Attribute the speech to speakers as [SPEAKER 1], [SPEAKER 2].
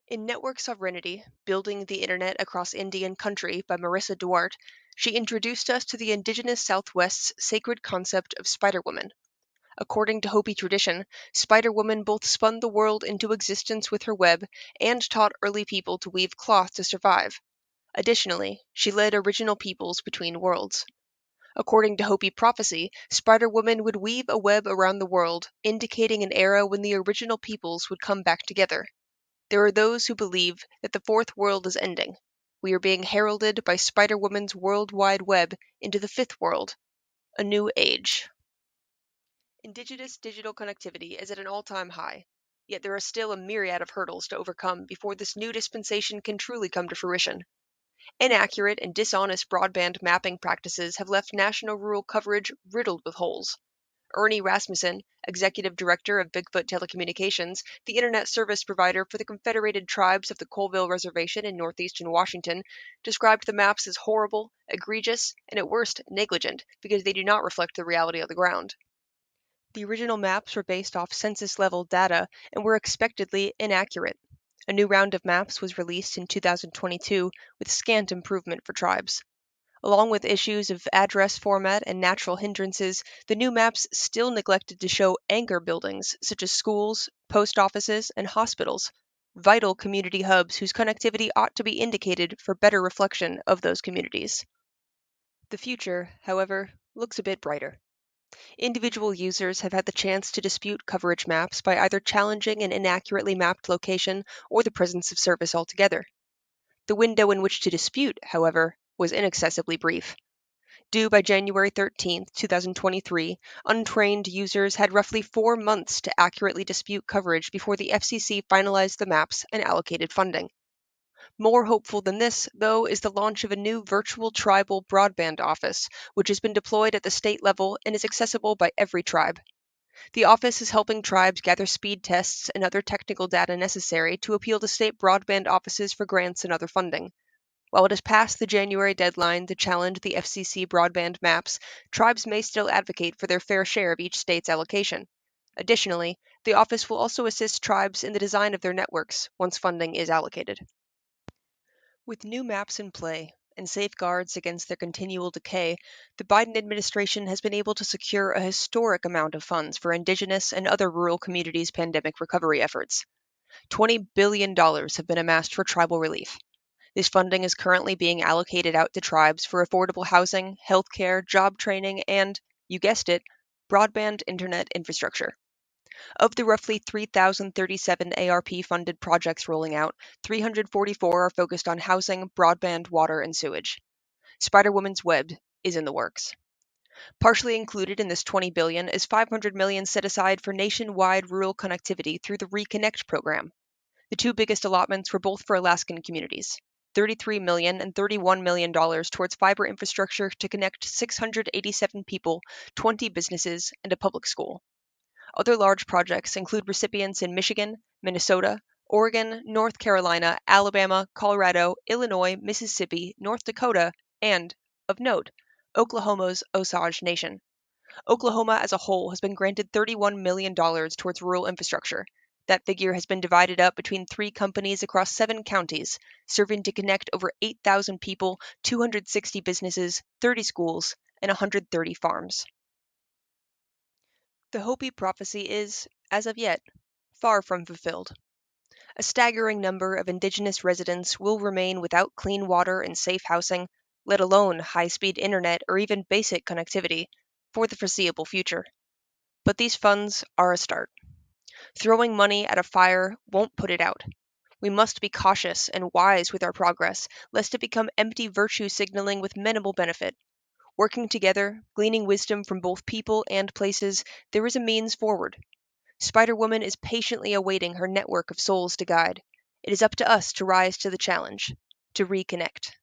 [SPEAKER 1] In Network Sovereignty, Building the Internet Across Indian Country by Marissa Duarte, she introduced us to the indigenous Southwest's sacred concept of Spider Woman. According to Hopi tradition, Spider Woman both spun the world into existence with her web and taught early people to weave cloth to survive. Additionally, she led original peoples between worlds. According to Hopi prophecy, Spider Woman would weave a web around the world, indicating an era when the original peoples would come back together. There are those who believe that the fourth world is ending. We are being heralded by Spider Woman's World Wide Web into the fifth world, a new age. Indigenous digital connectivity is at an all-time high, yet there are still a myriad of hurdles to overcome before this new dispensation can truly come to fruition. Inaccurate and dishonest broadband mapping practices have left national rural coverage riddled with holes. Ernie Rasmussen, executive director of Bigfoot Telecommunications, the internet service provider for the Confederated Tribes of the Colville Reservation in northeastern Washington, described the maps as horrible, egregious, and at worst negligent because they do not reflect the reality of the ground. The original maps were based off census-level data and were expectedly inaccurate. A new round of maps was released in 2022 with scant improvement for tribes. Along with issues of address format and natural hindrances, the new maps still neglected to show anchor buildings such as schools, post offices, and hospitals, vital community hubs whose connectivity ought to be indicated for better reflection of those communities. The future, however, looks a bit brighter. Individual users have had the chance to dispute coverage maps by either challenging an inaccurately mapped location or the presence of service altogether. The window in which to dispute, however, was inaccessibly brief. Due by January 13, 2023, untrained users had roughly 4 months to accurately dispute coverage before the FCC finalized the maps and allocated funding. More hopeful than this, though, is the launch of a new virtual tribal broadband office, which has been deployed at the state level and is accessible by every tribe. The office is helping tribes gather speed tests and other technical data necessary to appeal to state broadband offices for grants and other funding. While it has passed the January deadline to challenge the FCC broadband maps, tribes may still advocate for their fair share of each state's allocation. Additionally, the office will also assist tribes in the design of their networks once funding is allocated. With new maps in play and safeguards against their continual decay, the Biden administration has been able to secure a historic amount of funds for Indigenous and other rural communities' pandemic recovery efforts. $20 billion have been amassed for tribal relief. This funding is currently being allocated out to tribes for affordable housing, healthcare, job training, and, you guessed it, broadband internet infrastructure. Of the roughly 3,037 ARP-funded projects rolling out, 344 are focused on housing, broadband, water, and sewage. Spider-Woman's Web is in the works. Partially included in this $20 billion is $500 million set aside for nationwide rural connectivity through the Reconnect program. The two biggest allotments were both for Alaskan communities. $33 million and $31 million towards fiber infrastructure to connect 687 people, 20 businesses, and a public school. Other large projects include recipients in Michigan, Minnesota, Oregon, North Carolina, Alabama, Colorado, Illinois, Mississippi, North Dakota, and, of note, Oklahoma's Osage Nation. Oklahoma as a whole has been granted $31 million towards rural infrastructure. That figure has been divided up between 3 companies across 7 counties, serving to connect over 8,000 people, 260 businesses, 30 schools, and 130 farms. The Hopi prophecy is, as of yet, far from fulfilled. A staggering number of indigenous residents will remain without clean water and safe housing, let alone high-speed internet or even basic connectivity, for the foreseeable future. But these funds are a start. Throwing money at a fire won't put it out. We must be cautious and wise with our progress, lest it become empty virtue signaling with minimal benefit. Working together, gleaning wisdom from both people and places, there is a means forward. Spider-Woman is patiently awaiting her network of souls to guide. It is up to us to rise to the challenge, to reconnect.